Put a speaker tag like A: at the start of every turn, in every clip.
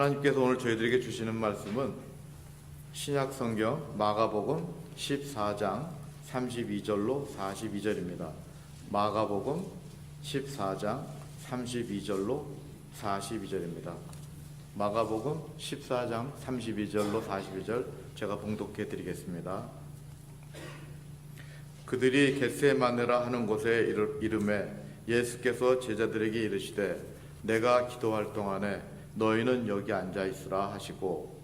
A: 하나님께서 오늘 저희들에게 주시는 말씀은 신약성경 마가복음 14장 32절로 42절입니다. 마가복음 14장 32절로 42절입니다. 마가복음 14장 32절로 42절 제가 봉독해 드리겠습니다. 그들이 겟세마네라 하는 곳에 이름에 예수께서 제자들에게 이르시되 내가 기도할 동안에 너희는 여기 앉아 있으라 하시고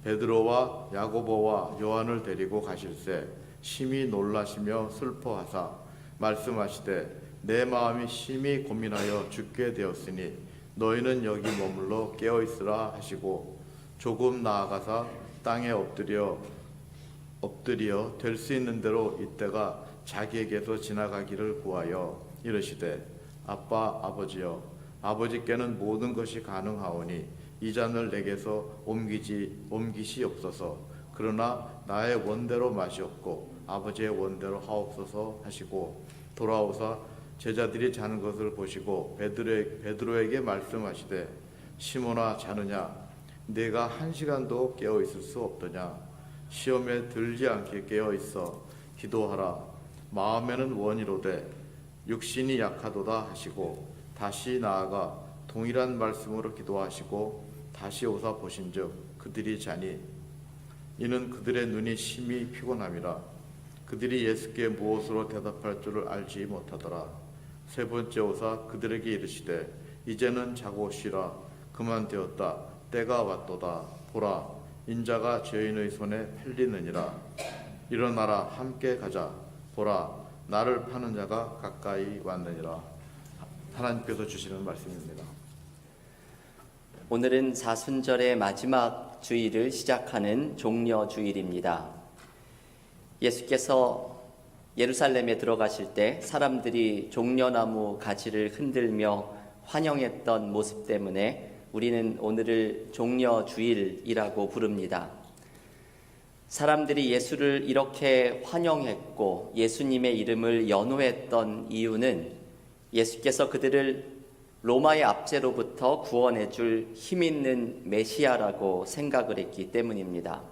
A: 베드로와 야고보와 요한을 데리고 가실새 심히 놀라시며 슬퍼하사 말씀하시되 내 마음이 심히 고민하여 죽게 되었으니 너희는 여기 머물러 깨어 있으라 하시고 조금 나아가사 땅에 엎드려 될 수 있는 대로 이때가 자기에게서 지나가기를 구하여 이르시되 아빠 아버지여 아버지께는 모든 것이 가능하오니 이 잔을 내게서 옮기시옵소서. 그러나 나의 원대로 마시옵고 아버지의 원대로 하옵소서 하시고 돌아오사 제자들이 자는 것을 보시고 베드로에게 말씀하시되 시몬아 자느냐 네가 1시간도 깨어 있을 수 없더냐 시험에 들지 않게 깨어 있어 기도하라 마음에는 원이로되 육신이 약하도다 하시고 다시 나아가 동일한 말씀으로 기도하시고 다시 오사 보신즉 그들이 자니 이는 그들의 눈이 심히 피곤함이라. 그들이 예수께 무엇으로 대답할 줄을 알지 못하더라. 세 번째 오사 그들에게 이르시되 이제는 자고 쉬라. 그만 되었다. 때가 왔도다. 보라 인자가 죄인의 손에 팔리느니라. 일어나라 함께 가자. 보라 나를 파는 자가 가까이 왔느니라. 하나님께서 주시는 말씀입니다.
B: 오늘은 사순절의 마지막 주일을 시작하는 종려주일입니다. 예수께서 예루살렘에 들어가실 때 사람들이 종려나무 가지를 흔들며 환영했던 모습 때문에 우리는 오늘을 종려주일이라고 부릅니다. 사람들이 예수를 이렇게 환영했고 예수님의 이름을 연호했던 이유는 예수께서 그들을 로마의 압제로부터 구원해 줄 힘있는 메시아라고 생각을 했기 때문입니다.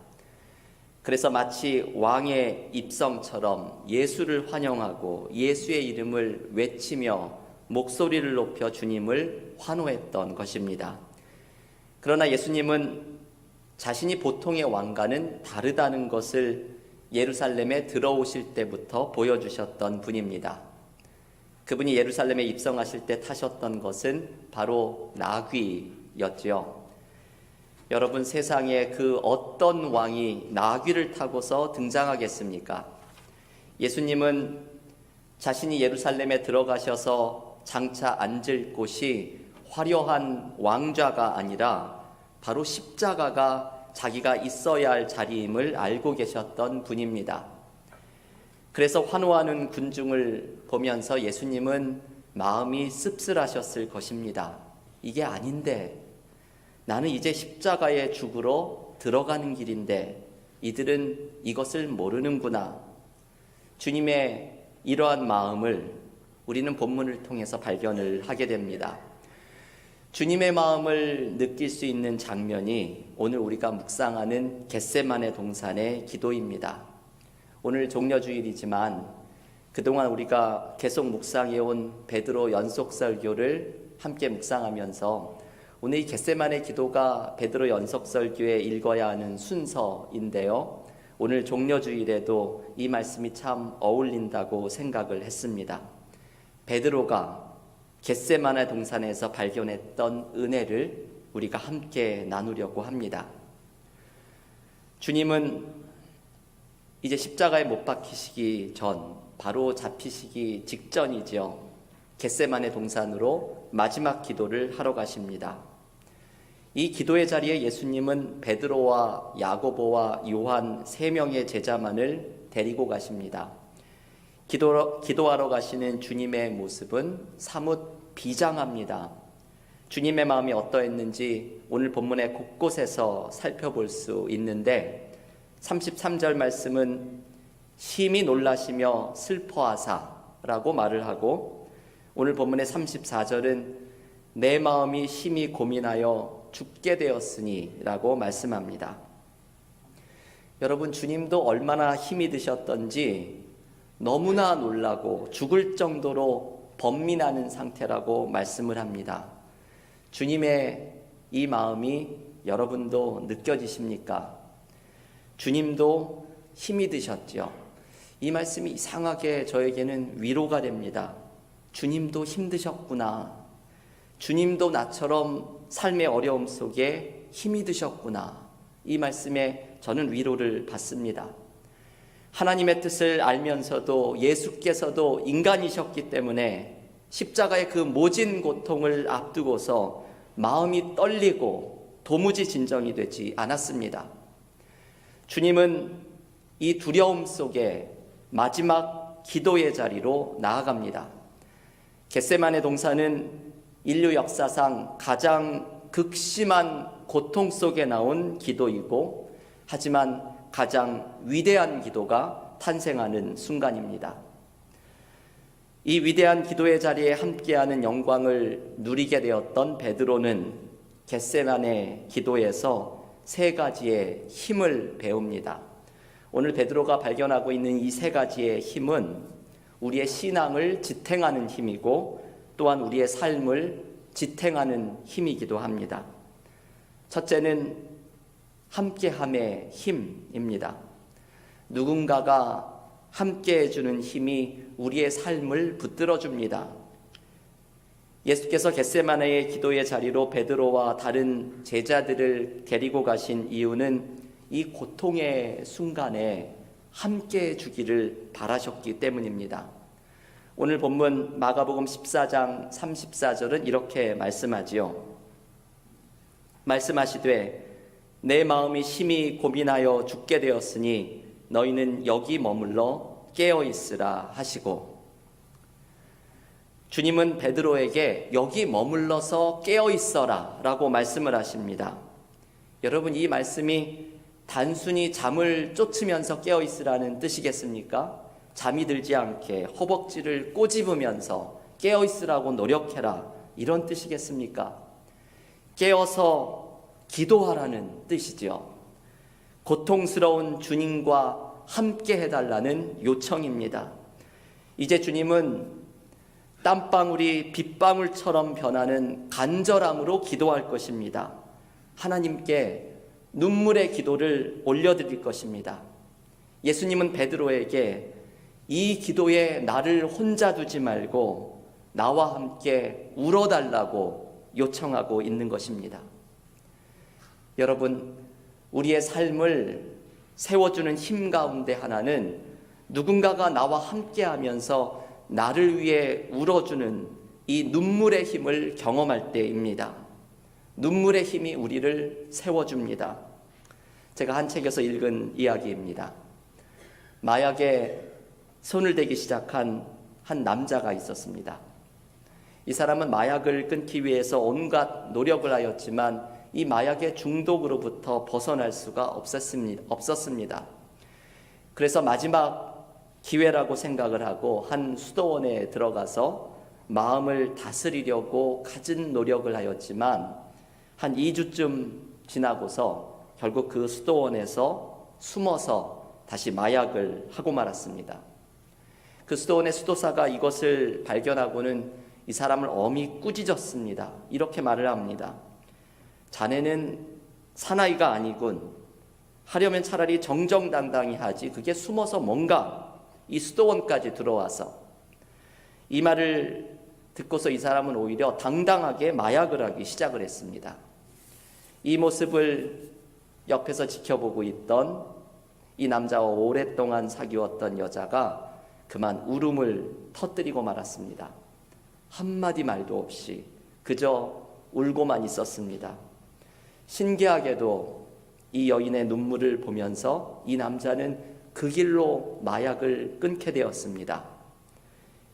B: 그래서 마치 왕의 입성처럼 예수를 환영하고 예수의 이름을 외치며 목소리를 높여 주님을 환호했던 것입니다. 그러나 예수님은 자신이 보통의 왕과는 다르다는 것을 예루살렘에 들어오실 때부터 보여주셨던 분입니다. 그분이 예루살렘에 입성하실 때 타셨던 것은 바로 나귀였죠. 여러분, 세상에 그 어떤 왕이 나귀를 타고서 등장하겠습니까? 예수님은 자신이 예루살렘에 들어가셔서 장차 앉을 곳이 화려한 왕좌가 아니라 바로 십자가가 자기가 있어야 할 자리임을 알고 계셨던 분입니다. 그래서 환호하는 군중을 보면서 예수님은 마음이 씁쓸하셨을 것입니다. 이게 아닌데, 나는 이제 십자가의 죽으러 들어가는 길인데 이들은 이것을 모르는구나. 주님의 이러한 마음을 우리는 본문을 통해서 발견을 하게 됩니다. 주님의 마음을 느낄 수 있는 장면이 오늘 우리가 묵상하는 겟세마네 동산의 기도입니다. 오늘 종려주일이지만 그동안 우리가 계속 묵상해온 베드로 연속설교를 함께 묵상하면서 오늘 이 겟세마네 기도가 베드로 연속설교에 읽어야 하는 순서인데요. 오늘 종려주일에도 이 말씀이 참 어울린다고 생각을 했습니다. 베드로가 겟세마네 동산에서 발견했던 은혜를 우리가 함께 나누려고 합니다. 주님은 이제 십자가에 못 박히시기 전, 바로 잡히시기 직전이죠. 겟세마네 동산으로 마지막 기도를 하러 가십니다. 이 기도의 자리에 예수님은 베드로와 야고보와 요한 3명의 제자만을 데리고 가십니다. 기도하러 가시는 주님의 모습은 사뭇 비장합니다. 주님의 마음이 어떠했는지 오늘 본문의 곳곳에서 살펴볼 수 있는데 33절 말씀은 심히 놀라시며 슬퍼하사라고 말을 하고 오늘 본문의 34절은 내 마음이 심히 고민하여 죽게 되었으니라고 말씀합니다. 여러분, 주님도 얼마나 힘이 드셨던지 너무나 놀라고 죽을 정도로 번민하는 상태라고 말씀을 합니다. 주님의 이 마음이 여러분도 느껴지십니까? 주님도 힘이 드셨죠. 이 말씀이 이상하게 저에게는 위로가 됩니다. 주님도 힘드셨구나. 주님도 나처럼 삶의 어려움 속에 힘이 드셨구나. 이 말씀에 저는 위로를 받습니다. 하나님의 뜻을 알면서도 예수께서도 인간이셨기 때문에 십자가의 그 모진 고통을 앞두고서 마음이 떨리고 도무지 진정이 되지 않았습니다. 주님은 이 두려움 속에 마지막 기도의 자리로 나아갑니다. 겟세마네 동산은 인류 역사상 가장 극심한 고통 속에 나온 기도이고, 하지만 가장 위대한 기도가 탄생하는 순간입니다. 이 위대한 기도의 자리에 함께하는 영광을 누리게 되었던 베드로는 겟세마네 기도에서 세 가지의 힘을 배웁니다. 오늘 베드로가 발견하고 있는 이 세 가지의 힘은 우리의 신앙을 지탱하는 힘이고 또한 우리의 삶을 지탱하는 힘이기도 합니다. 첫째는 함께함의 힘입니다. 누군가가 함께 해주는 힘이 우리의 삶을 붙들어줍니다. 예수께서 겟세마네의 기도의 자리로 베드로와 다른 제자들을 데리고 가신 이유는 이 고통의 순간에 함께 해주기를 바라셨기 때문입니다. 오늘 본문 마가복음 14장 34절은 이렇게 말씀하지요. 말씀하시되 내 마음이 심히 고민하여 죽게 되었으니 너희는 여기 머물러 깨어 있으라 하시고, 주님은 베드로에게 여기 머물러서 깨어 있어라 라고 말씀을 하십니다. 여러분, 이 말씀이 단순히 잠을 쫓으면서 깨어 있으라는 뜻이겠습니까? 잠이 들지 않게 허벅지를 꼬집으면서 깨어 있으라고 노력해라, 이런 뜻이겠습니까? 깨어서 기도하라는 뜻이죠. 고통스러운 주님과 함께 해달라는 요청입니다. 이제 주님은 땀방울이 빗방울처럼 변하는 간절함으로 기도할 것입니다. 하나님께 눈물의 기도를 올려드릴 것입니다. 예수님은 베드로에게 이 기도에 나를 혼자 두지 말고 나와 함께 울어달라고 요청하고 있는 것입니다. 여러분, 우리의 삶을 세워주는 힘 가운데 하나는 누군가가 나와 함께 하면서 나를 위해 울어주는 이 눈물의 힘을 경험할 때입니다. 눈물의 힘이 우리를 세워줍니다. 제가 한 책에서 읽은 이야기입니다. 마약에 손을 대기 시작한 한 남자가 있었습니다. 이 사람은 마약을 끊기 위해서 온갖 노력을 하였지만 이 마약의 중독으로부터 벗어날 수가 없었습니다. 그래서 마지막 기회라고 생각을 하고 한 수도원에 들어가서 마음을 다스리려고 갖은 노력을 하였지만 한 2주쯤 지나고서 결국 그 수도원에서 숨어서 다시 마약을 하고 말았습니다. 그 수도원의 수도사가 이것을 발견하고는 이 사람을 엄히 꾸짖었습니다. 이렇게 말을 합니다. 자네는 사나이가 아니군. 하려면 차라리 정정당당히 하지. 그게 숨어서 뭔가 이 수도원까지 들어와서. 이 말을 듣고서 이 사람은 오히려 당당하게 마약을 하기 시작을 했습니다. 이 모습을 옆에서 지켜보고 있던 이 남자와 오랫동안 사귀었던 여자가 그만 울음을 터뜨리고 말았습니다. 한마디 말도 없이 그저 울고만 있었습니다. 신기하게도 이 여인의 눈물을 보면서 이 남자는 그 길로 마약을 끊게 되었습니다.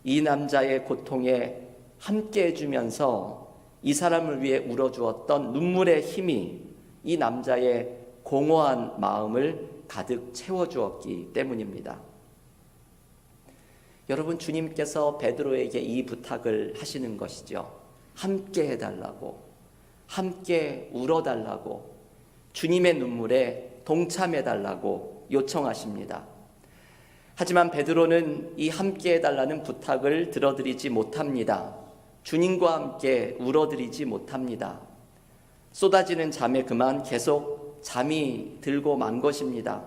B: 이 남자의 고통에 함께 해주면서 이 사람을 위해 울어주었던 눈물의 힘이 이 남자의 공허한 마음을 가득 채워주었기 때문입니다. 여러분, 주님께서 베드로에게 이 부탁을 하시는 것이죠. 함께 해달라고. 함께 울어달라고, 주님의 눈물에 동참해달라고 요청하십니다. 하지만 베드로는 이 함께 해달라는 부탁을 들어드리지 못합니다. 주님과 함께 울어드리지 못합니다. 쏟아지는 잠에 그만 계속 잠이 들고 만 것입니다.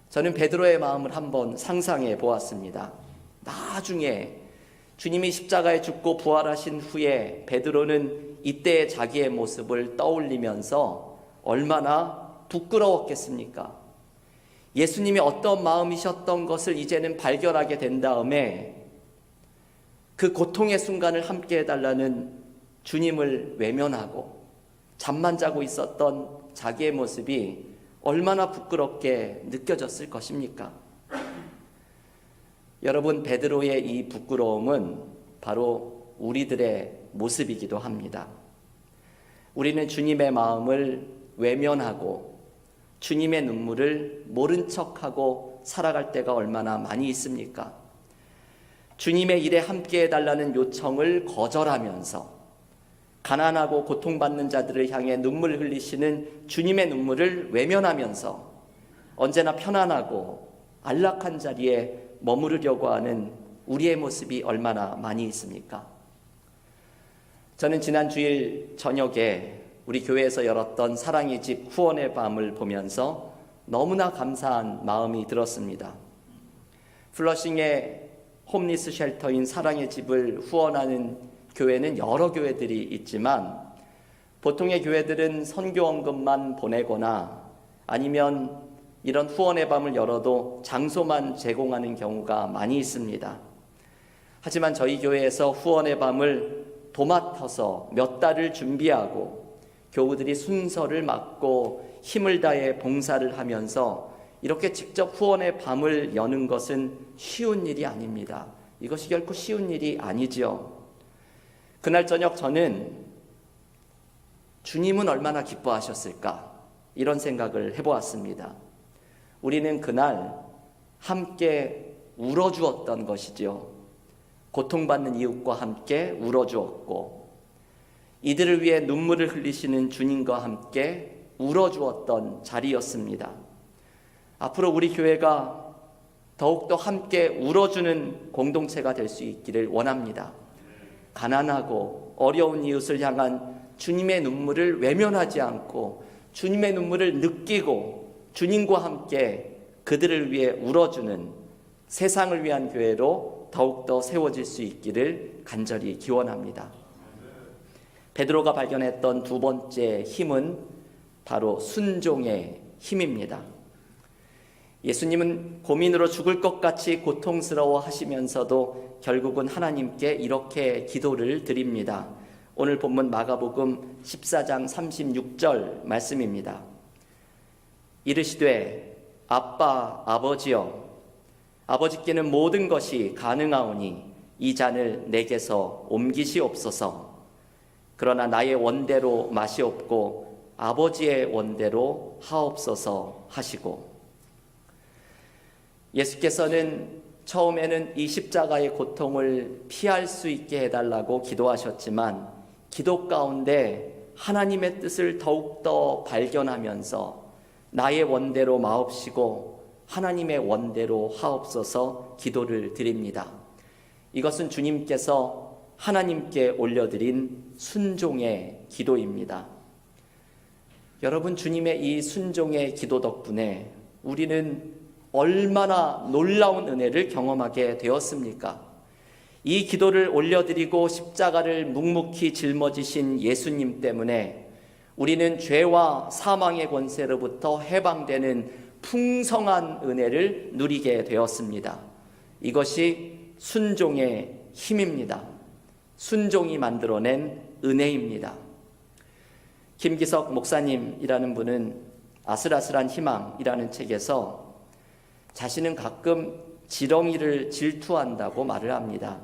B: 저는 베드로의 마음을 한번 상상해 보았습니다. 나중에 주님이 십자가에 죽고 부활하신 후에 베드로는 이때의 자기의 모습을 떠올리면서 얼마나 부끄러웠겠습니까? 예수님이 어떤 마음이셨던 것을 이제는 발견하게 된 다음에 그 고통의 순간을 함께 해달라는 주님을 외면하고 잠만 자고 있었던 자기의 모습이 얼마나 부끄럽게 느껴졌을 것입니까? 여러분, 베드로의 이 부끄러움은 바로 우리들의 모습이기도 합니다. 우리는 주님의 마음을 외면하고 주님의 눈물을 모른 척하고 살아갈 때가 얼마나 많이 있습니까? 주님의 일에 함께 해달라는 요청을 거절하면서 가난하고 고통받는 자들을 향해 눈물을 흘리시는 주님의 눈물을 외면하면서 언제나 편안하고 안락한 자리에 머무르려고 하는 우리의 모습이 얼마나 많이 있습니까? 저는 지난 주일 저녁에 우리 교회에서 열었던 사랑의 집 후원의 밤을 보면서 너무나 감사한 마음이 들었습니다. 플러싱의 홈리스 쉘터인 사랑의 집을 후원하는 교회는 여러 교회들이 있지만 보통의 교회들은 선교원금만 보내거나 아니면 이런 후원의 밤을 열어도 장소만 제공하는 경우가 많이 있습니다. 하지만 저희 교회에서 후원의 밤을 도맡아서 몇 달을 준비하고 교우들이 순서를 맡고 힘을 다해 봉사를 하면서 이렇게 직접 후원의 밤을 여는 것은 쉬운 일이 아닙니다. 이것이 결코 쉬운 일이 아니죠. 그날 저녁 저는 주님은 얼마나 기뻐하셨을까 이런 생각을 해보았습니다. 우리는 그날 함께 울어주었던 것이죠. 고통받는 이웃과 함께 울어주었고 이들을 위해 눈물을 흘리시는 주님과 함께 울어주었던 자리였습니다. 앞으로 우리 교회가 더욱더 함께 울어주는 공동체가 될 수 있기를 원합니다. 가난하고 어려운 이웃을 향한 주님의 눈물을 외면하지 않고 주님의 눈물을 느끼고 주님과 함께 그들을 위해 울어주는 세상을 위한 교회로 더욱더 세워질 수 있기를 간절히 기원합니다. 베드로가 발견했던 두 번째 힘은 바로 순종의 힘입니다. 예수님은 고민으로 죽을 것 같이 고통스러워 하시면서도 결국은 하나님께 이렇게 기도를 드립니다. 오늘 본문 마가복음 14장 36절 말씀입니다. 이르시되 아빠 아버지여 아버지께는 모든 것이 가능하오니 이 잔을 내게서 옮기시옵소서. 그러나 나의 원대로 마시옵고 아버지의 원대로 하옵소서 하시고, 예수께서는 처음에는 이 십자가의 고통을 피할 수 있게 해달라고 기도하셨지만 기도 가운데 하나님의 뜻을 더욱더 발견하면서 나의 원대로 마옵시고 하나님의 원대로 하옵소서 기도를 드립니다. 이것은 주님께서 하나님께 올려드린 순종의 기도입니다. 여러분, 주님의 이 순종의 기도 덕분에 우리는 얼마나 놀라운 은혜를 경험하게 되었습니까? 이 기도를 올려드리고 십자가를 묵묵히 짊어지신 예수님 때문에 우리는 죄와 사망의 권세로부터 해방되는 풍성한 은혜를 누리게 되었습니다. 이것이 순종의 힘입니다. 순종이 만들어낸 은혜입니다. 김기석 목사님이라는 분은 아슬아슬한 희망이라는 책에서 자신은 가끔 지렁이를 질투한다고 말을 합니다.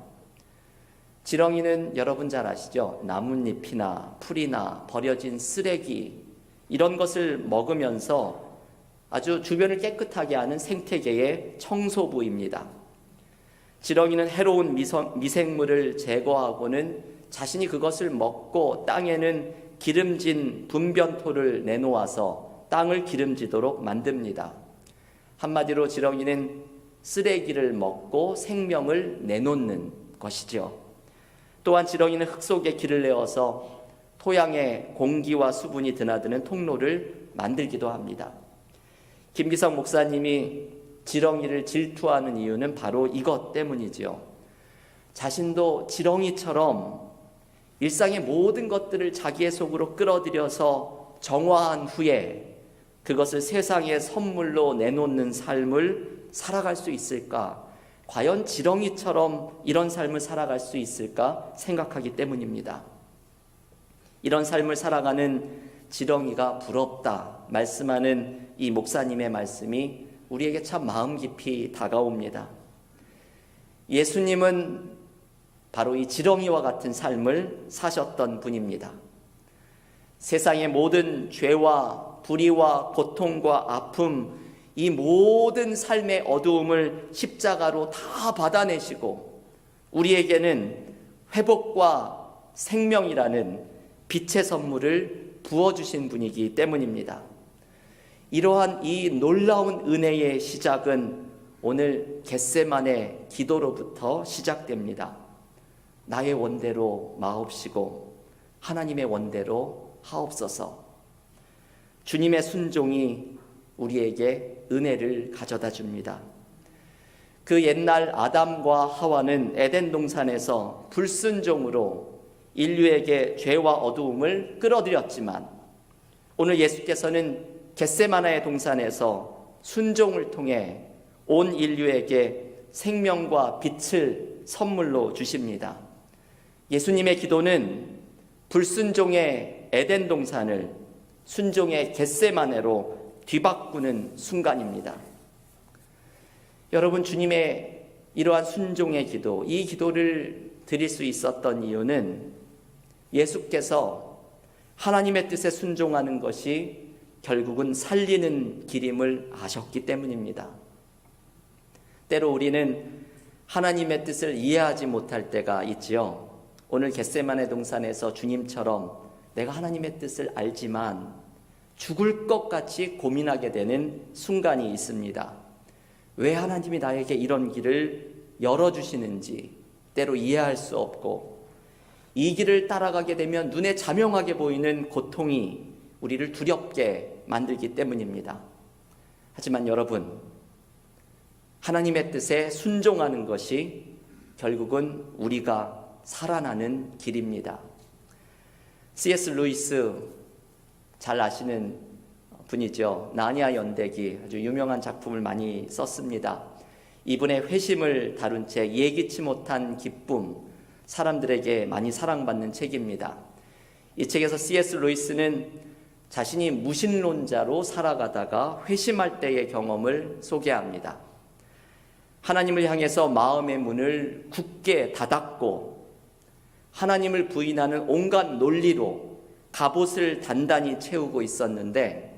B: 지렁이는 여러분 잘 아시죠? 나뭇잎이나 풀이나 버려진 쓰레기 이런 것을 먹으면서 아주 주변을 깨끗하게 하는 생태계의 청소부입니다. 지렁이는 해로운 미생물을 제거하고는 자신이 그것을 먹고 땅에는 기름진 분변토를 내놓아서 땅을 기름지도록 만듭니다. 한마디로 지렁이는 쓰레기를 먹고 생명을 내놓는 것이죠. 또한 지렁이는 흙 속에 길을 내어서 토양에 공기와 수분이 드나드는 통로를 만들기도 합니다. 김기성 목사님이 지렁이를 질투하는 이유는 바로 이것 때문이지요. 자신도 지렁이처럼 일상의 모든 것들을 자기의 속으로 끌어들여서 정화한 후에 그것을 세상의 선물로 내놓는 삶을 살아갈 수 있을까? 과연 지렁이처럼 이런 삶을 살아갈 수 있을까 생각하기 때문입니다. 이런 삶을 살아가는 지렁이가 부럽다 말씀하는 이 목사님의 말씀이 우리에게 참 마음 깊이 다가옵니다. 예수님은 바로 이 지렁이와 같은 삶을 사셨던 분입니다. 세상의 모든 죄와 불의와 고통과 아픔, 이 모든 삶의 어두움을 십자가로 다 받아내시고 우리에게는 회복과 생명이라는 빛의 선물을 부어주신 분이기 때문입니다. 이러한 이 놀라운 은혜의 시작은 오늘 겟세마네 기도로부터 시작됩니다. 나의 원대로 마옵시고 하나님의 원대로 하옵소서. 주님의 순종이 우리에게 은혜를 가져다 줍니다. 그 옛날 아담과 하와는 에덴 동산에서 불순종으로 인류에게 죄와 어두움을 끌어들였지만 오늘 예수께서는 겟세마나의 동산에서 순종을 통해 온 인류에게 생명과 빛을 선물로 주십니다. 예수님의 기도는 불순종의 에덴 동산을 순종의 겟세마네로 뒤바꾸는 순간입니다. 여러분, 주님의 이러한 순종의 기도, 이 기도를 드릴 수 있었던 이유는 예수께서 하나님의 뜻에 순종하는 것이 결국은 살리는 길임을 아셨기 때문입니다. 때로 우리는 하나님의 뜻을 이해하지 못할 때가 있지요. 오늘 겟세마네 동산에서 주님처럼 내가 하나님의 뜻을 알지만 죽을 것 같이 고민하게 되는 순간이 있습니다. 왜 하나님이 나에게 이런 길을 열어주시는지 때로 이해할 수 없고 이 길을 따라가게 되면 눈에 자명하게 보이는 고통이 우리를 두렵게 만들기 때문입니다. 하지만 여러분, 하나님의 뜻에 순종하는 것이 결국은 우리가 살아나는 길입니다. C.S. 루이스 잘 아시는 분이죠. 나니아 연대기 아주 유명한 작품을 많이 썼습니다. 이분의 회심을 다룬 책 예기치 못한 기쁨, 사람들에게 많이 사랑받는 책입니다. 이 책에서 C.S. 루이스는 자신이 무신론자로 살아가다가 회심할 때의 경험을 소개합니다. 하나님을 향해서 마음의 문을 굳게 닫았고 하나님을 부인하는 온갖 논리로 갑옷을 단단히 채우고 있었는데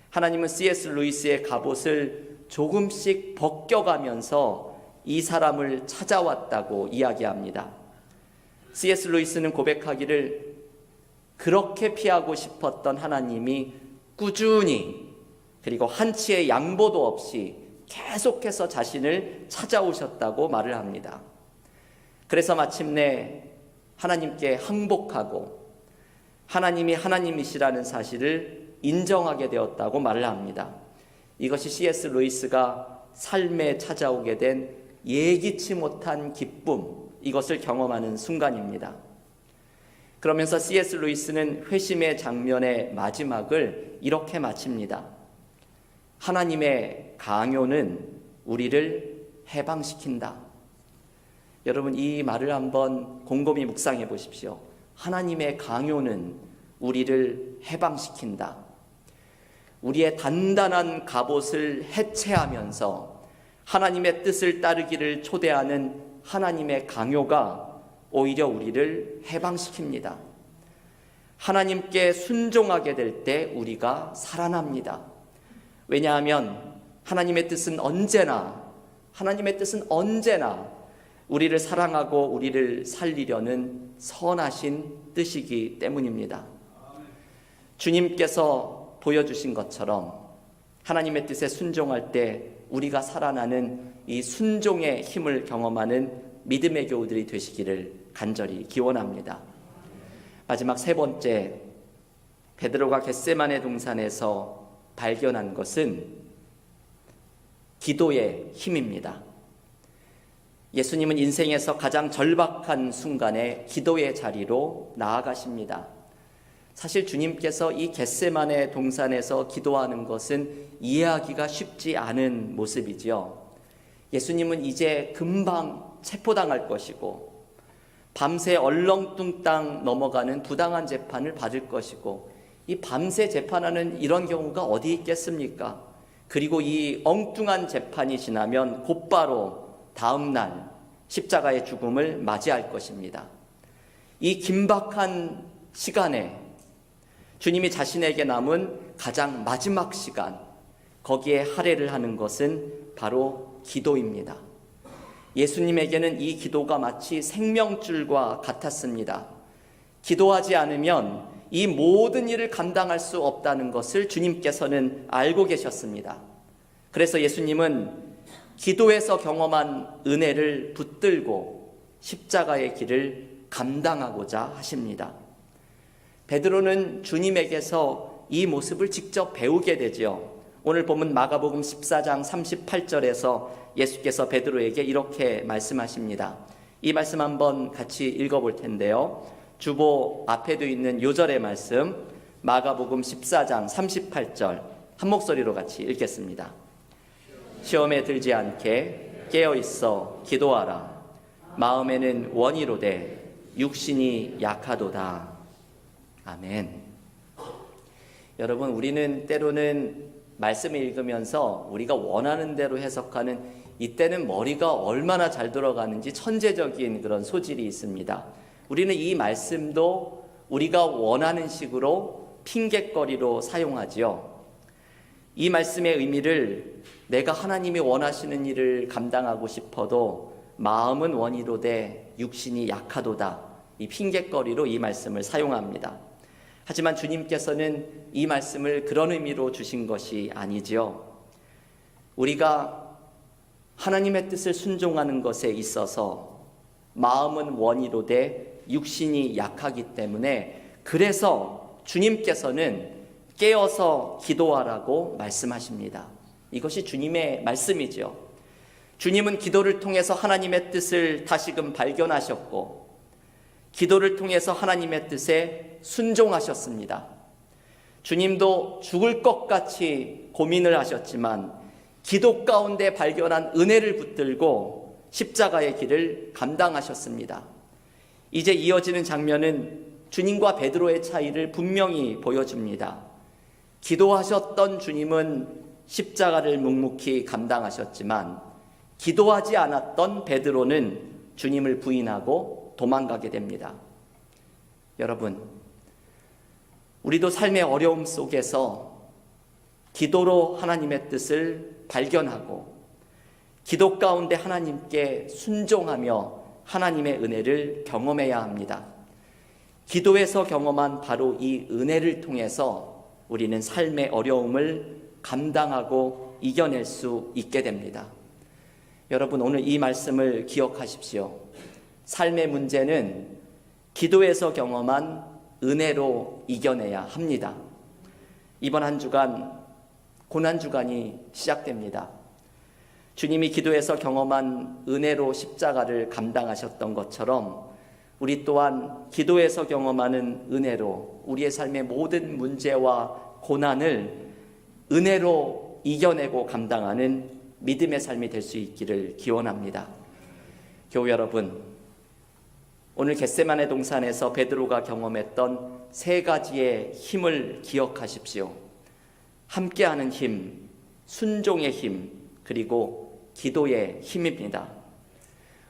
B: 하나님은 C.S. 루이스의 갑옷을 조금씩 벗겨가면서 이 사람을 찾아왔다고 이야기합니다. C.S. 루이스는 고백하기를 그렇게 피하고 싶었던 하나님이 꾸준히 그리고 한치의 양보도 없이 계속해서 자신을 찾아오셨다고 말을 합니다. 그래서 마침내 하나님께 항복하고 하나님이 하나님이시라는 사실을 인정하게 되었다고 말을 합니다. 이것이 C.S. 루이스가 삶에 찾아오게 된 예기치 못한 기쁨, 이것을 경험하는 순간입니다. 그러면서 C.S. 루이스는 회심의 장면의 마지막을 이렇게 마칩니다. 하나님의 강요는 우리를 해방시킨다. 여러분, 이 말을 한번 곰곰이 묵상해 보십시오. 하나님의 강요는 우리를 해방시킨다. 우리의 단단한 갑옷을 해체하면서 하나님의 뜻을 따르기를 초대하는 하나님의 강요가 오히려 우리를 해방시킵니다. 하나님께 순종하게 될 때 우리가 살아납니다. 왜냐하면 하나님의 뜻은 언제나 우리를 사랑하고 우리를 살리려는 선하신 뜻이기 때문입니다. 주님께서 보여주신 것처럼 하나님의 뜻에 순종할 때 우리가 살아나는 이 순종의 힘을 경험하는 믿음의 교우들이 되시기를 간절히 기원합니다. 마지막 세 번째, 베드로가 겟세마네 동산에서 발견한 것은 기도의 힘입니다. 예수님은 인생에서 가장 절박한 순간에 기도의 자리로 나아가십니다. 사실 주님께서 이 겟세마네 동산에서 기도하는 것은 이해하기가 쉽지 않은 모습이죠. 예수님은 이제 금방 체포당할 것이고 밤새 얼렁뚱땅 넘어가는 부당한 재판을 받을 것이고 이 밤새 재판하는 이런 경우가 어디 있겠습니까? 그리고 이 엉뚱한 재판이 지나면 곧바로 다음 날 십자가의 죽음을 맞이할 것입니다. 이 긴박한 시간에 주님이 자신에게 남은 가장 마지막 시간, 거기에 할애를 하는 것은 바로 기도입니다. 예수님에게는 이 기도가 마치 생명줄과 같았습니다. 기도하지 않으면 이 모든 일을 감당할 수 없다는 것을 주님께서는 알고 계셨습니다. 그래서 예수님은 기도에서 경험한 은혜를 붙들고 십자가의 길을 감당하고자 하십니다. 베드로는 주님에게서 이 모습을 직접 배우게 되지요. 오늘 보면 마가복음 14장 38절에서 예수께서 베드로에게 이렇게 말씀하십니다. 이 말씀 한번 같이 읽어볼 텐데요. 주보 앞에도 있는 요절의 말씀, 마가복음 14장 38절 한 목소리로 같이 읽겠습니다. 시험에 들지 않게 깨어있어 기도하라. 마음에는 원이로되 육신이 약하도다. 아멘. 여러분, 우리는 때로는 말씀을 읽으면서 우리가 원하는 대로 해석하는, 이때는 머리가 얼마나 잘 돌아가는지 천재적인 그런 소질이 있습니다. 우리는 이 말씀도 우리가 원하는 식으로 핑곗거리로 사용하지요. 이 말씀의 의미를 내가 하나님이 원하시는 일을 감당하고 싶어도 마음은 원이로되 육신이 약하도다, 이 핑곗거리로 이 말씀을 사용합니다. 하지만 주님께서는 이 말씀을 그런 의미로 주신 것이 아니지요. 우리가 하나님의 뜻을 순종하는 것에 있어서 마음은 원이로되 육신이 약하기 때문에, 그래서 주님께서는 깨어서 기도하라고 말씀하십니다. 이것이 주님의 말씀이죠. 주님은 기도를 통해서 하나님의 뜻을 다시금 발견하셨고 기도를 통해서 하나님의 뜻에 순종하셨습니다. 주님도 죽을 것 같이 고민을 하셨지만 기도 가운데 발견한 은혜를 붙들고 십자가의 길을 감당하셨습니다. 이제 이어지는 장면은 주님과 베드로의 차이를 분명히 보여줍니다. 기도하셨던 주님은 십자가를 묵묵히 감당하셨지만 기도하지 않았던 베드로는 주님을 부인하고 도망가게 됩니다. 여러분, 우리도 삶의 어려움 속에서 기도로 하나님의 뜻을 발견하고 기도 가운데 하나님께 순종하며 하나님의 은혜를 경험해야 합니다. 기도에서 경험한 바로 이 은혜를 통해서 우리는 삶의 어려움을 감당하고 이겨낼 수 있게 됩니다. 여러분, 오늘 이 말씀을 기억하십시오. 삶의 문제는 기도에서 경험한 은혜로 이겨내야 합니다. 이번 한 주간 고난주간이 시작됩니다. 주님이 기도에서 경험한 은혜로 십자가를 감당하셨던 것처럼 우리 또한 기도에서 경험하는 은혜로 우리의 삶의 모든 문제와 고난을 은혜로 이겨내고 감당하는 믿음의 삶이 될 수 있기를 기원합니다. 교우 여러분, 오늘 겟세마네 동산에서 베드로가 경험했던 세 가지의 힘을 기억하십시오. 함께하는 힘, 순종의 힘, 그리고 기도의 힘입니다.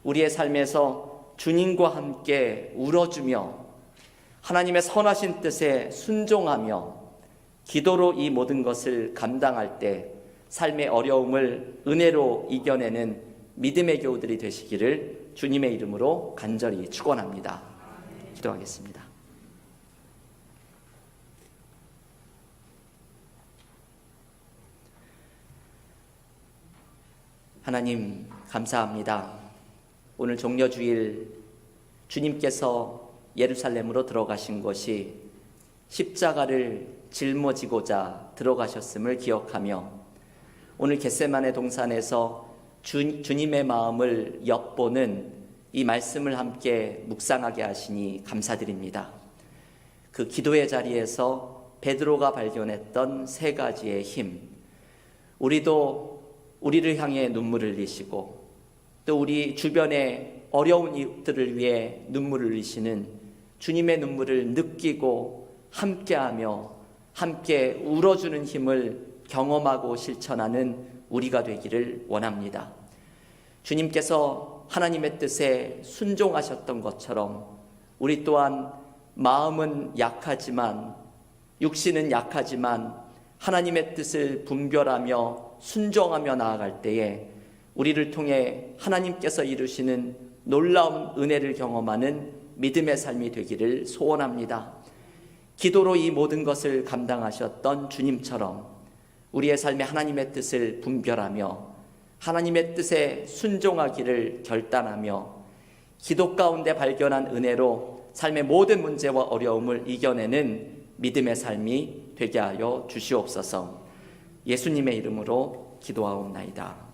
B: 우리의 삶에서 주님과 함께 울어주며 하나님의 선하신 뜻에 순종하며 기도로 이 모든 것을 감당할 때 삶의 어려움을 은혜로 이겨내는 믿음의 교우들이 되시기를 주님의 이름으로 간절히 축원합니다. 기도하겠습니다. 하나님 감사합니다. 오늘 종려주일 주님께서 예루살렘으로 들어가신 것이 십자가를 짊어지고자 들어가셨음을 기억하며 오늘 겟세마네 동산에서 주님의 마음을 엿보는 이 말씀을 함께 묵상하게 하시니 감사드립니다. 그 기도의 자리에서 베드로가 발견했던 세 가지의 힘, 우리도 우리를 향해 눈물을 흘리시고 또 우리 주변의 어려운 이들을 위해 눈물을 흘리시는 주님의 눈물을 느끼고 함께하며 함께 울어주는 힘을 경험하고 실천하는 우리가 되기를 원합니다. 주님께서 하나님의 뜻에 순종하셨던 것처럼 우리 또한 마음은 약하지만 육신은 약하지만 하나님의 뜻을 분별하며 순종하며 나아갈 때에 우리를 통해 하나님께서 이루시는 놀라운 은혜를 경험하는 믿음의 삶이 되기를 소원합니다. 기도로 이 모든 것을 감당하셨던 주님처럼 우리의 삶에 하나님의 뜻을 분별하며 하나님의 뜻에 순종하기를 결단하며 기도 가운데 발견한 은혜로 삶의 모든 문제와 어려움을 이겨내는 믿음의 삶이 되게 하여 주시옵소서. 예수님의 이름으로 기도하옵나이다.